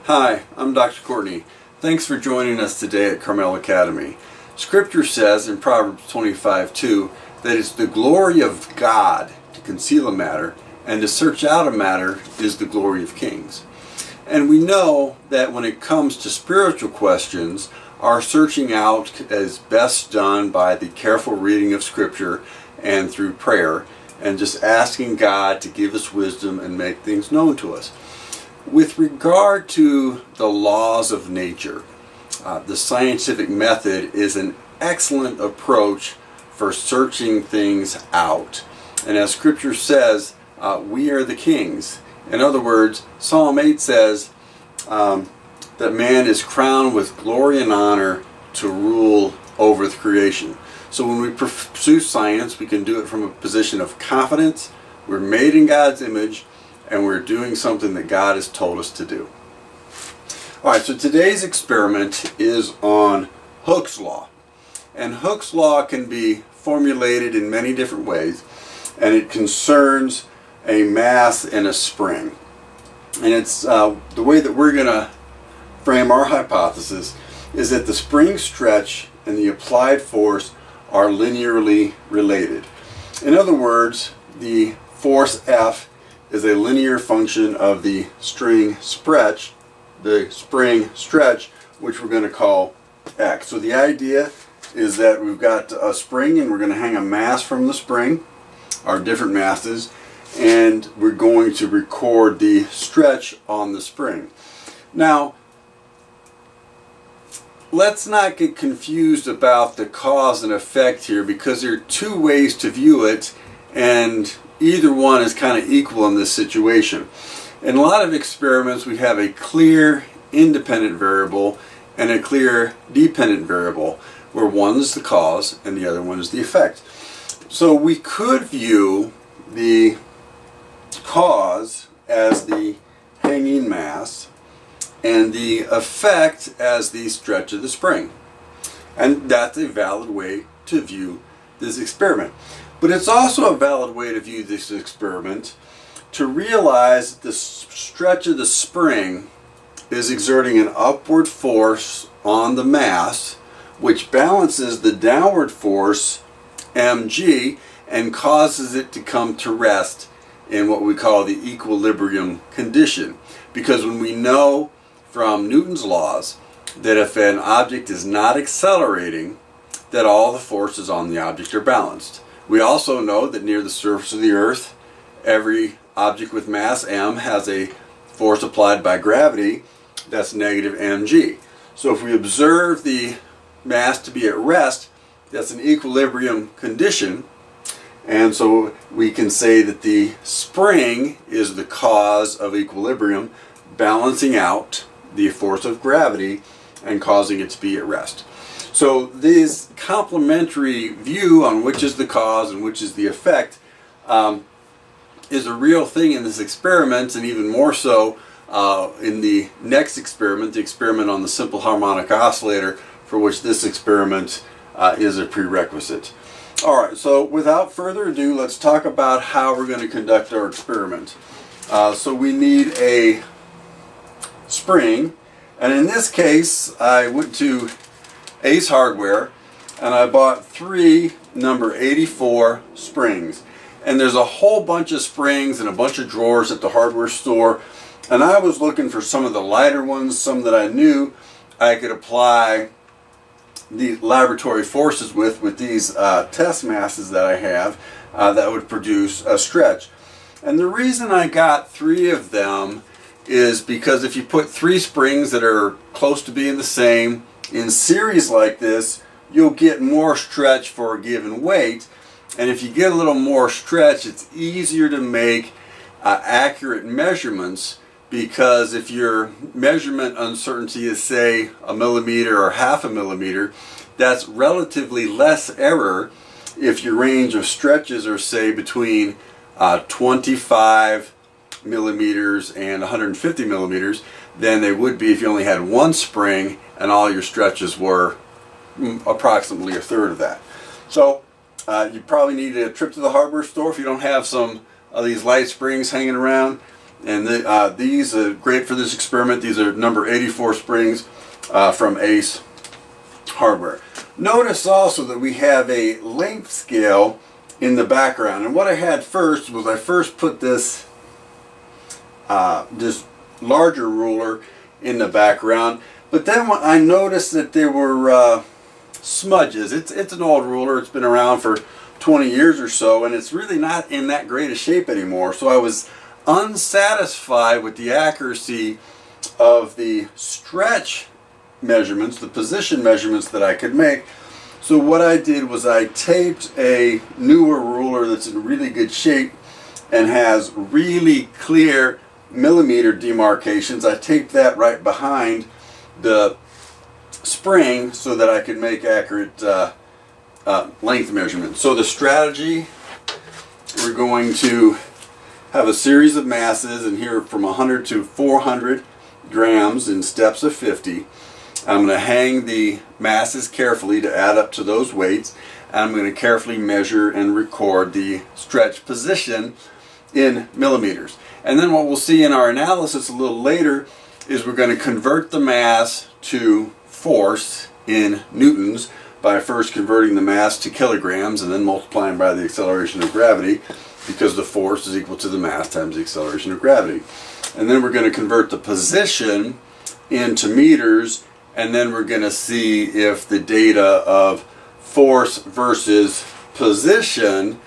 Hi, I'm Dr. Courtney. Thanks for joining us today at Carmel Academy. Scripture says in Proverbs 25:2 that it's the glory of God to conceal a matter, and to search out a matter is the glory of kings. And we know that when it comes to spiritual questions, our searching out is best done by the careful reading of Scripture and through prayer, and just asking God to give us wisdom and make things known to us. With regard to the laws of nature, the scientific method is an excellent approach for searching things out. And as Scripture says, we are the kings. In other words, Psalm 8 says that man is crowned with glory and honor to rule over the creation. So when we pursue science, we can do it from a position of confidence. We're made in God's image, and we're doing something that God has told us to do. Alright, so today's experiment is on Hooke's law. And Hooke's law can be formulated in many different ways, and it concerns a mass in a spring. And it's the way that we're going to frame our hypothesis is that the spring stretch and the applied force are linearly related. In other words, the force F is a linear function of the spring stretch, which we're going to call X. So the idea is that we've got a spring, and we're going to hang a mass from the spring, our different masses, and we're going to record the stretch on the spring. Now, let's not get confused about the cause and effect here, because there are two ways to view it, and either one is kind of equal in this situation. In a lot of experiments, we have a clear independent variable and a clear dependent variable, where one is the cause and the other one is the effect. So we could view the cause as the hanging mass and the effect as the stretch of the spring. And that's a valid way to view this experiment. But it's also a valid way to view this experiment to realize the stretch of the spring is exerting an upward force on the mass, which balances the downward force mg and causes it to come to rest in what we call the equilibrium condition. Because when we know from Newton's laws that if an object is not accelerating, that all the forces on the object are balanced. We also know that near the surface of the earth, every object with mass m has a force applied by gravity that's negative mg. So if we observe the mass to be at rest, that's an equilibrium condition, and so we can say that the spring is the cause of equilibrium, balancing out the force of gravity and causing it to be at rest. So this complementary view on which is the cause and which is the effect is a real thing in this experiment, and even more so in the next experiment, the experiment on the simple harmonic oscillator, for which this experiment is a prerequisite. Alright, so without further ado, let's talk about how we're going to conduct our experiment. So we need a spring, and in this case I went to Ace Hardware and I bought 3 number 84 springs. And there's a whole bunch of springs and a bunch of drawers at the hardware store, and I was looking for some of the lighter ones, some that I knew I could apply the laboratory forces with these test masses that I have that would produce a stretch. And the reason I got 3 of them is because if you put 3 springs that are close to being the same in series like this, you'll get more stretch for a given weight. And if you get a little more stretch, it's easier to make accurate measurements, because if your measurement uncertainty is, say, a millimeter or half a millimeter, that's relatively less error if your range of stretches are, say, between 25 millimeters and 150 millimeters than they would be if you only had 1 spring and all your stretches were approximately a third of that. So you probably need a trip to the hardware store if you don't have some of these light springs hanging around. And these are great for this experiment. These are number 84 springs from Ace Hardware. Notice also that we have a length scale in the background. And what I had first was I first put this larger ruler in the background. But then when I noticed that there were smudges. It's an old ruler. It's been around for 20 years or so, and it's really not in that great a shape anymore. So I was unsatisfied with the accuracy of the stretch measurements, the position measurements that I could make. So what I did was I taped a newer ruler that's in really good shape and has really clear millimeter demarcations. I taped that right behind the spring so that I could make accurate length measurements. So the strategy, we're going to have a series of masses, and here from 100 to 400 grams in steps of 50. I'm going to hang the masses carefully to add up to those weights. And I'm going to carefully measure and record the stretch position in millimeters. And then what we'll see in our analysis a little later is we're going to convert the mass to force in newtons by first converting the mass to kilograms and then multiplying by the acceleration of gravity, because the force is equal to the mass times the acceleration of gravity. And then we're going to convert the position into meters, and then we're going to see if the data of force versus position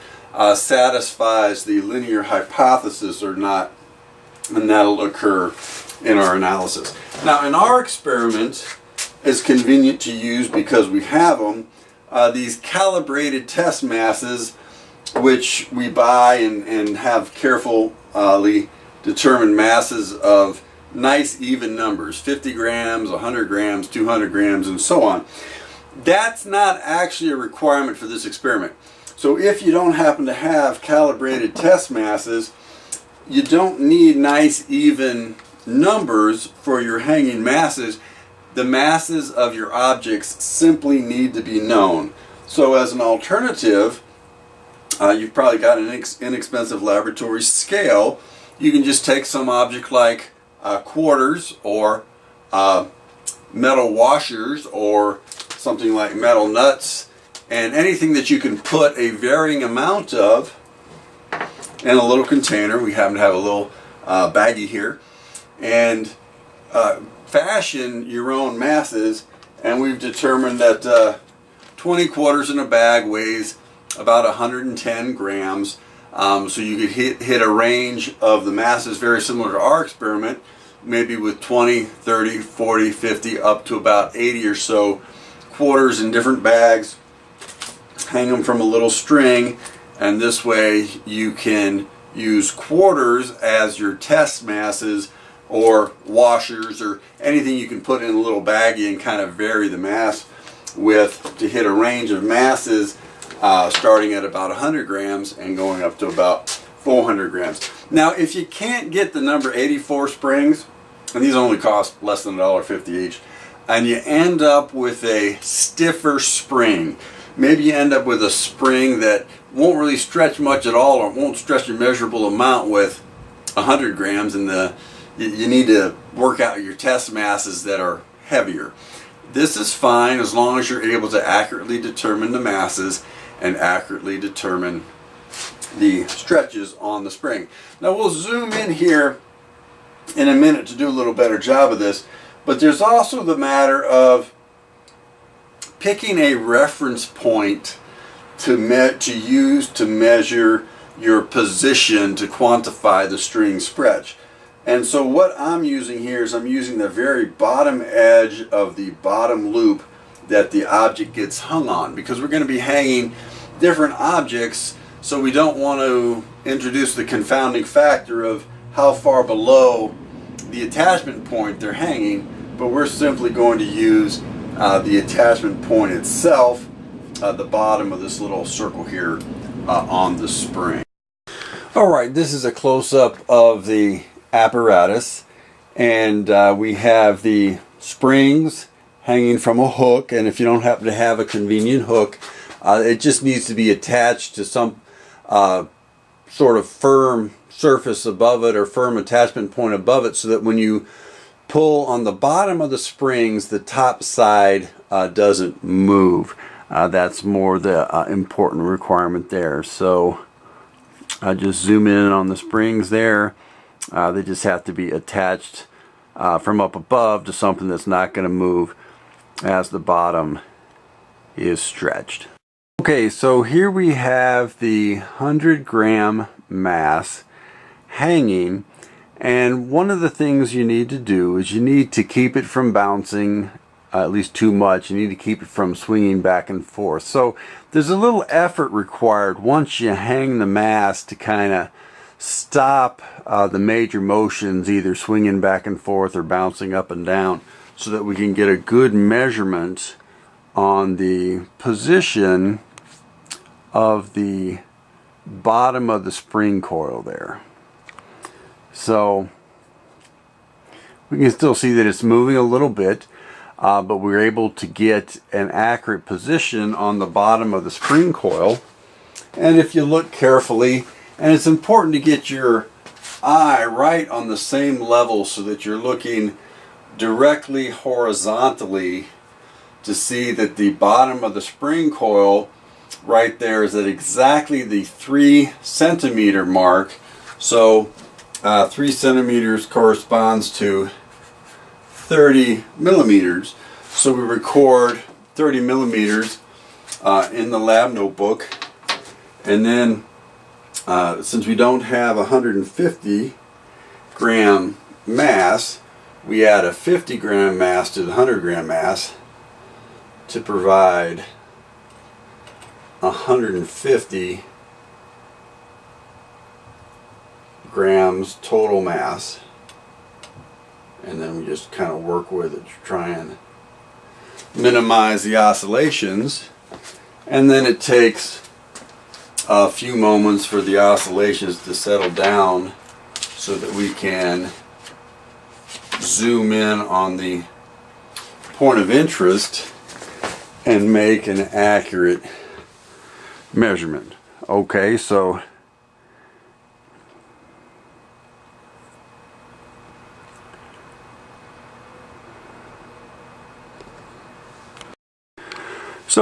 satisfies the linear hypothesis or not, and that'll occur in our analysis. Now in our experiment, it's convenient to use because we have them, these calibrated test masses, which we buy and have carefully determined masses of nice even numbers, 50 grams, 100 grams, 200 grams, and so on. That's not actually a requirement for this experiment. So if you don't happen to have calibrated test masses, you don't need nice even numbers for your hanging masses. The masses of your objects simply need to be known. So as an alternative, you've probably got an inexpensive laboratory scale. You can just take some object like quarters or metal washers or something like metal nuts, and anything that you can put a varying amount of in a little container. We happen to have a little baggie here, and fashion your own masses. And we've determined that 20 quarters in a bag weighs about 110 grams. So you could hit a range of the masses very similar to our experiment, maybe with 20, 30, 40, 50, up to about 80 or so quarters in different bags. Hang them from a little string, and this way you can use quarters as your test masses, or washers, or anything you can put in a little baggie and kind of vary the mass with to hit a range of masses starting at about 100 grams and going up to about 400 grams. Now, if you can't get the number 84 springs, and these only cost less than $1.50 each, and you end up with a stiffer spring, maybe you end up with a spring that won't really stretch much at all, or won't stretch a measurable amount with 100 grams, and you need to work out your test masses that are heavier. This is fine as long as you're able to accurately determine the masses and accurately determine the stretches on the spring. Now we'll zoom in here in a minute to do a little better job of this, but there's also the matter of picking a reference point to use to measure your position to quantify the string stretch. And so what I'm using here is I'm using the very bottom edge of the bottom loop that the object gets hung on, because we're going to be hanging different objects, so we don't want to introduce the confounding factor of how far below the attachment point they're hanging, but we're simply going to use the attachment point itself, the bottom of this little circle here on the spring. Alright, this is a close-up of the apparatus, and we have the springs hanging from a hook, and if you don't happen to have a convenient hook, it just needs to be attached to some sort of firm surface above it or firm attachment point above it, so that when you pull on the bottom of the springs, the top side doesn't move. That's more the important requirement there. So I just zoom in on the springs there. They just have to be attached from up above to something that's not going to move as the bottom is stretched. Okay, so here we have the 100-gram mass hanging, and one of the things you need to do is you need to keep it from bouncing at least too much. You need to keep it from swinging back and forth. So there's a little effort required once you hang the mass to kind of stop the major motions, either swinging back and forth or bouncing up and down, so that we can get a good measurement on the position of the bottom of the spring coil there. So we can still see that it's moving a little bit, but we're able to get an accurate position on the bottom of the spring coil. And if you look carefully, and it's important to get your eye right on the same level so that you're looking directly horizontally to see that the bottom of the spring coil right there is at exactly the 3 centimeter mark. So 3 centimeters corresponds to 30 millimeters. So we record 30 millimeters in the lab notebook, and then since we don't have a 150-gram mass, we add a 50-gram mass to the 100-gram mass to provide 150 grams total mass. And then we just kind of work with it to try and minimize the oscillations. And then it takes a few moments for the oscillations to settle down so that we can zoom in on the point of interest and make an accurate measurement. Okay, so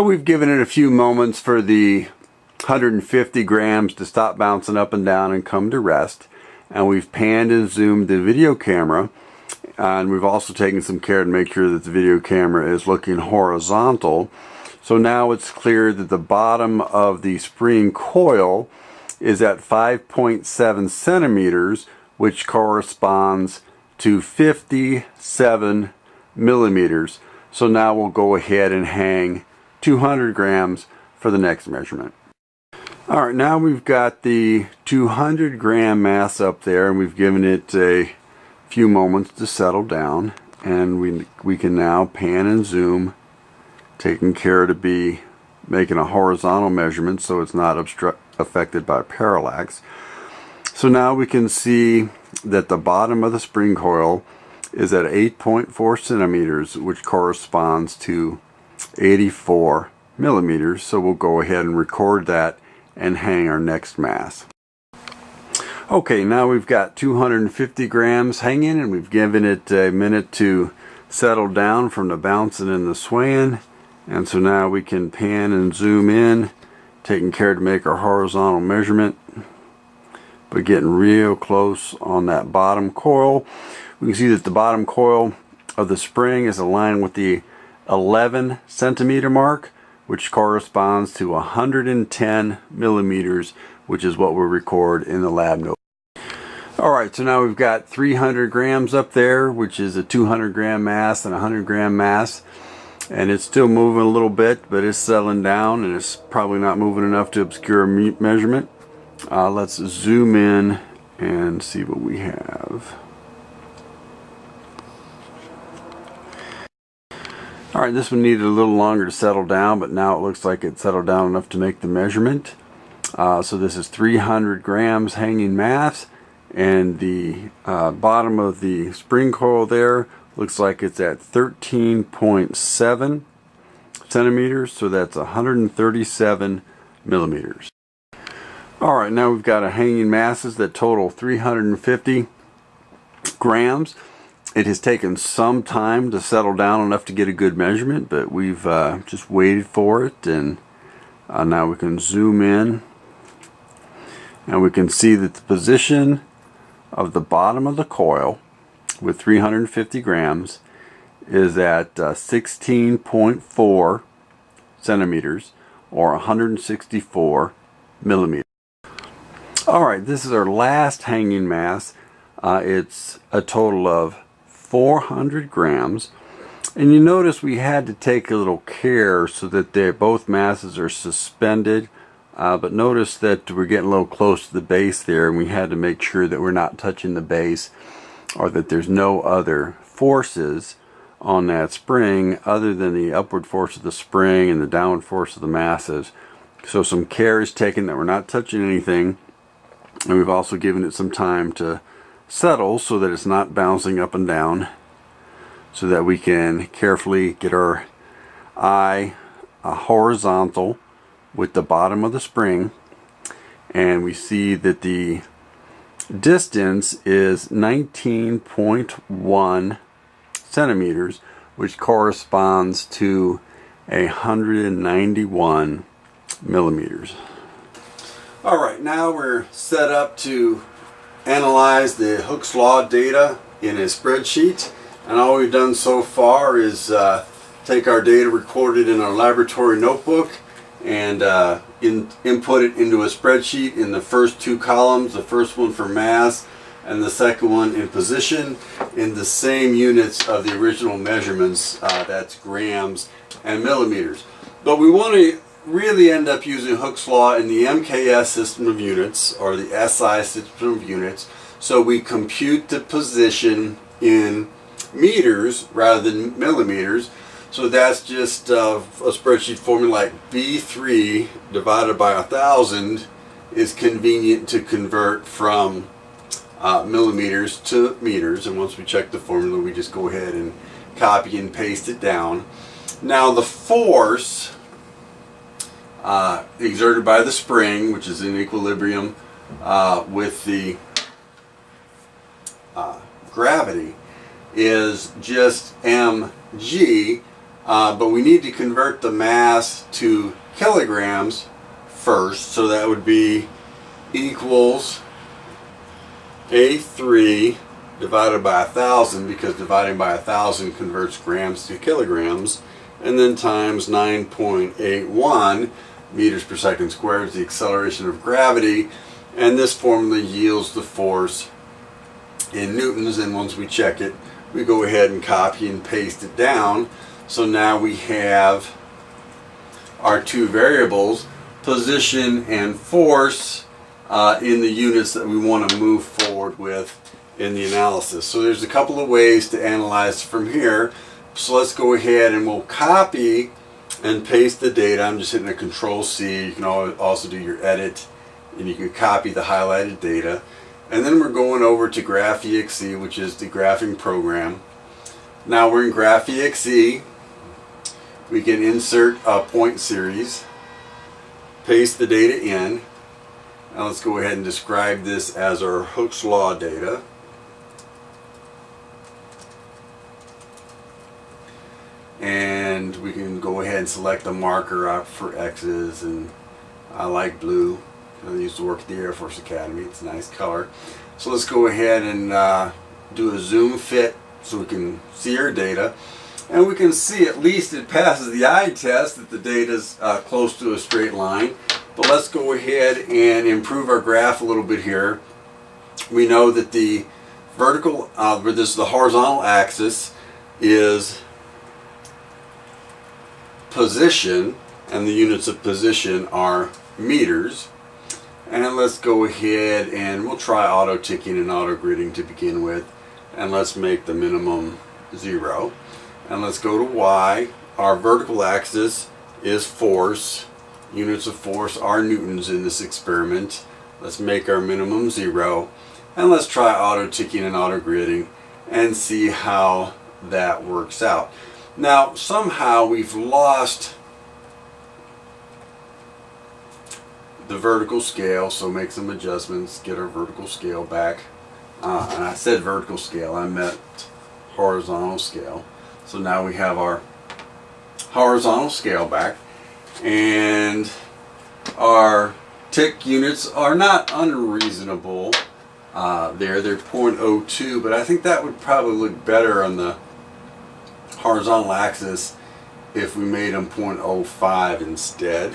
we've given it a few moments for the 150 grams to stop bouncing up and down and come to rest. And we've panned and zoomed the video camera. And we've also taken some care to make sure that the video camera is looking horizontal. So now it's clear that the bottom of the spring coil is at 5.7 centimeters, which corresponds to 57 millimeters. So now we'll go ahead and hang 200 grams for the next measurement. Alright, now we've got the 200 gram mass up there, and we've given it a few moments to settle down, and we can now pan and zoom, taking care to be making a horizontal measurement so it's not affected by parallax. So now we can see that the bottom of the spring coil is at 8.4 centimeters, which corresponds to 84 millimeters. So we'll go ahead and record that and hang our next mass. Okay, now we've got 250 grams hanging, and we've given it a minute to settle down from the bouncing and the swaying. And so now we can pan and zoom in, taking care to make our horizontal measurement, but getting real close on that bottom coil. We can see that the bottom coil of the spring is aligned with the 11 centimeter mark, which corresponds to 110 millimeters, which is what we record in the lab note. Alright, so now we've got 300 grams up there, which is a 200 gram mass and a 100 gram mass. And it's still moving a little bit, but it's settling down, and it's probably not moving enough to obscure a measurement. Let's zoom in and see what we have. Alright, this one needed a little longer to settle down, but now it looks like it settled down enough to make the measurement. So this is 300 grams hanging mass, and the bottom of the spring coil there looks like it's at 13.7 centimeters, so that's 137 millimeters. Alright, now we've got a hanging masses that total 350 grams. It has taken some time to settle down enough to get a good measurement, but we've just waited for it, and now we can zoom in and we can see that the position of the bottom of the coil with 350 grams is at 16.4 centimeters or 164 millimeters. Alright, this is our last hanging mass. It's a total of 400 grams. And you notice we had to take a little care so that both masses are suspended. But notice that we're getting a little close to the base there, and we had to make sure that we're not touching the base or that there's no other forces on that spring other than the upward force of the spring and the downward force of the masses. So some care is taken that we're not touching anything. And we've also given it some time to settle so that it's not bouncing up and down, so that we can carefully get our eye horizontal with the bottom of the spring, and we see that the distance is 19.1 centimeters, which corresponds to 191 millimeters. Alright, now we're set up to analyze the Hooke's Law data in a spreadsheet, and all we've done so far is take our data recorded in our laboratory notebook and input it into a spreadsheet in the first two columns, the first one for mass and the second one in position, in the same units of the original measurements, that's grams and millimeters. But we want to really end up using Hooke's Law in the MKS system of units, or the SI system of units, so we compute the position in meters rather than millimeters. So that's just a spreadsheet formula like B3 divided by 1,000 is convenient to convert from millimeters to meters, and once we check the formula we just go ahead and copy and paste it down. Now the force exerted by the spring, which is in equilibrium with the gravity, is just mg, but we need to convert the mass to kilograms first, so that would be equals A3 divided by 1,000, because dividing by 1,000 converts grams to kilograms, and then times 9.81 meters per second squared is the acceleration of gravity, and this formula yields the force in newtons. And once we check it, we go ahead and copy and paste it down. So now we have our two variables, position and force, in the units that we want to move forward with in the analysis. So there's a couple of ways to analyze from here. So let's go ahead and we'll copy and paste the data. I'm just hitting a Control-C. You can also do your edit, and you can copy the highlighted data. And then we're going over to Graph.exe, which is the graphing program. Now we're in Graph.exe. We can insert a point series, paste the data in. Now let's go ahead and describe this as our Hooke's Law data. And we can go ahead and select a marker out for X's, and I like blue. I used to work at the Air Force Academy. It's a nice color. So let's go ahead and do a zoom fit so we can see our data. And we can see at least it passes the eye test that the data is close to a straight line. But let's go ahead and improve our graph a little bit here. We know that the vertical, the horizontal axis is position, and the units of position are meters. And let's go ahead and we'll try auto ticking and auto gridding to begin with, and let's make the minimum 0. And let's go to Y. Our vertical axis is force. Units of force are newtons in this experiment. Let's make our minimum 0, and let's try auto ticking and auto gridding and see how that works out. Now somehow we've lost the vertical scale, so make some adjustments, get our vertical scale back. And I said vertical scale, I meant horizontal scale. So now we have our horizontal scale back, and our tick units are not unreasonable. They're 0.02, but I think that would probably look better on the horizontal axis if we made them 0.05 instead.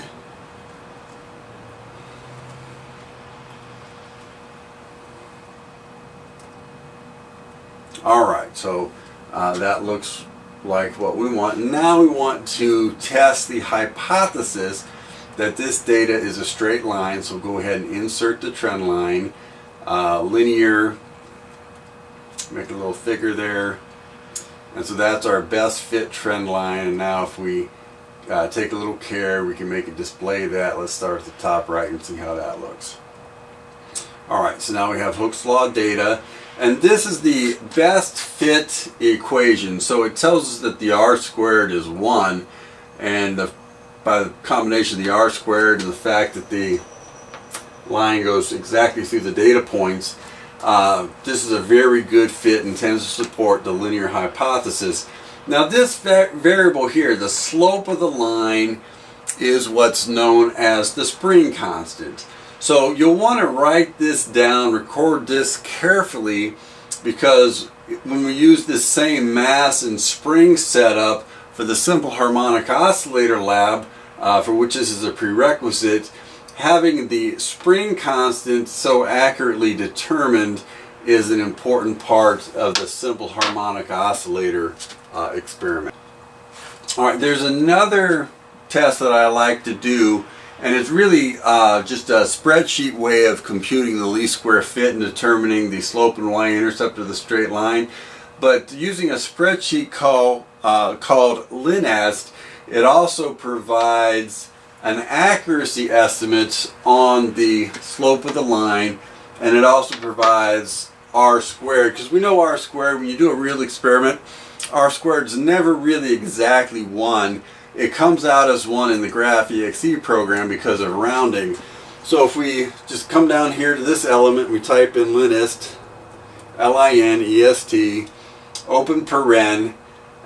Alright, so that looks like what we want. Now we want to test the hypothesis that this data is a straight line, so go ahead and insert the trend line, linear, make it a little thicker there, and so that's our best fit trend line. And now if we take a little care, we can make it display that. Let's start at the top right and see how that looks. Alright, so now we have Hooke's law data, and this is the best fit equation. So it tells us that the r squared is 1, and by the combination of the r squared and the fact that the line goes exactly through the data points, this is a very good fit and tends to support the linear hypothesis. Now this variable here, the slope of the line, is what's known as the spring constant. So you'll want to write this down, record this carefully, because when we use this same mass and spring setup for the simple harmonic oscillator lab, for which this is a prerequisite, having the spring constant so accurately determined is an important part of the simple harmonic oscillator experiment. Alright, there's another test that I like to do, and it's really just a spreadsheet way of computing the least square fit and determining the slope and y-intercept of the straight line. But using a spreadsheet called linest, it also provides an accuracy estimate on the slope of the line, and it also provides r squared, because we know r squared, when you do a real experiment, r squared is never really exactly 1. It comes out as 1 in the graph exe program because of rounding. So if we just come down here to this element, we type in linest, L-I-N-E-S-T, open paren,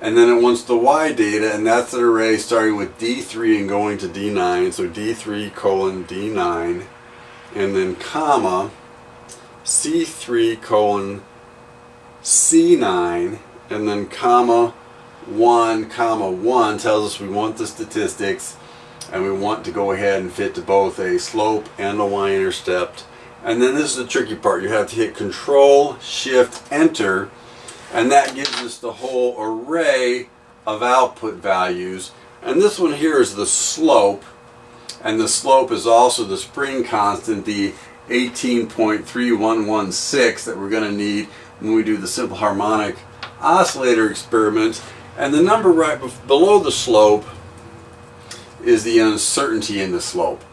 and then it wants the y data, and that's an array starting with D3 and going to D9, so D3 colon D9, and then comma, C3 colon C9, and then comma 1 comma 1 tells us we want the statistics, and we want to go ahead and fit to both a slope and a y-intercept. And then this is the tricky part. You have to hit Control Shift Enter, and that gives us the whole array of output values. And this one here is the slope, and the slope is also the spring constant, the 18.3116 that we're going to need when we do the simple harmonic oscillator experiment. And the number right below the slope is the uncertainty in the slope.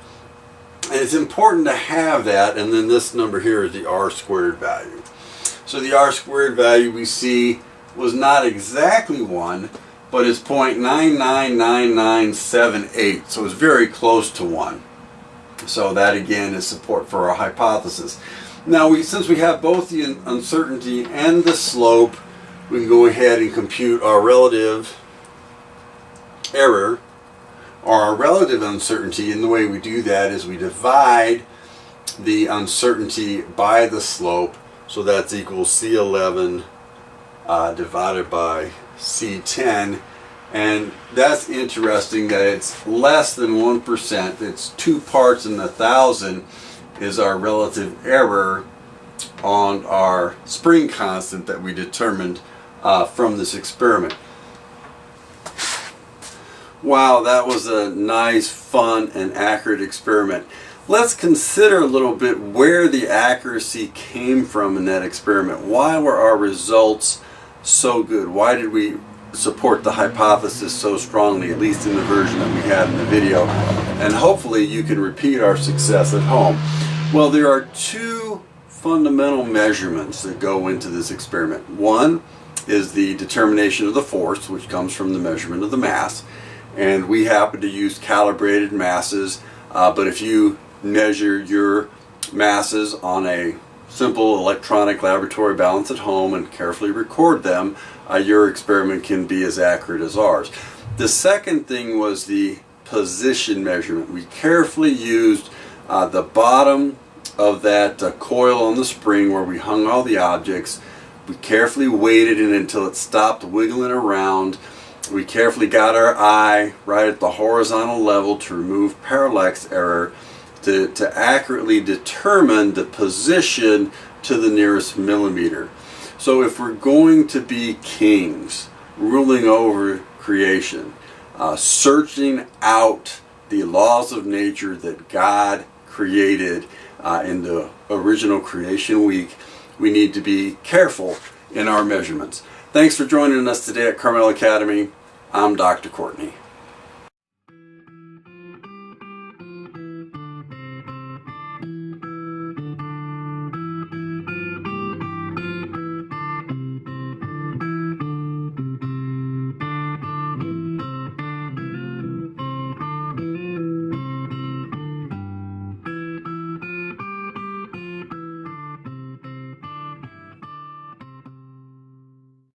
And it's important to have that, and then this number here is the r squared value. So the r squared value we see was not exactly 1, but it's 0.999978, so it's very close to 1. So that again is support for our hypothesis. Now since we have both the uncertainty and the slope, we can go ahead and compute our relative error, or our relative uncertainty, and the way we do that is we divide the uncertainty by the slope, so that's equals C11 divided by C10, and that's interesting that it's less than 1%, it's 2 parts in 1,000 is our relative error on our spring constant that we determined from this experiment. Wow, that was a nice, fun, and accurate experiment. Let's consider a little bit where the accuracy came from in that experiment. Why were our results so good? Why did we support the hypothesis so strongly, at least in the version that we had in the video? And hopefully you can repeat our success at home. Well, there are 2 fundamental measurements that go into this experiment. One is the determination of the force, which comes from the measurement of the mass. And we happen to use calibrated masses, but if you measure your masses on a simple electronic laboratory balance at home and carefully record them, your experiment can be as accurate as ours. The second thing was the position measurement. We carefully used the bottom of that coil on the spring where we hung all the objects. We carefully weighted it until it stopped wiggling around. We carefully got our eye right at the horizontal level to remove parallax error to accurately determine the position to the nearest millimeter. So if we're going to be kings, ruling over creation, searching out the laws of nature that God created in the original creation week, we need to be careful in our measurements. Thanks for joining us today at Carmel Academy. I'm Dr. Courtney.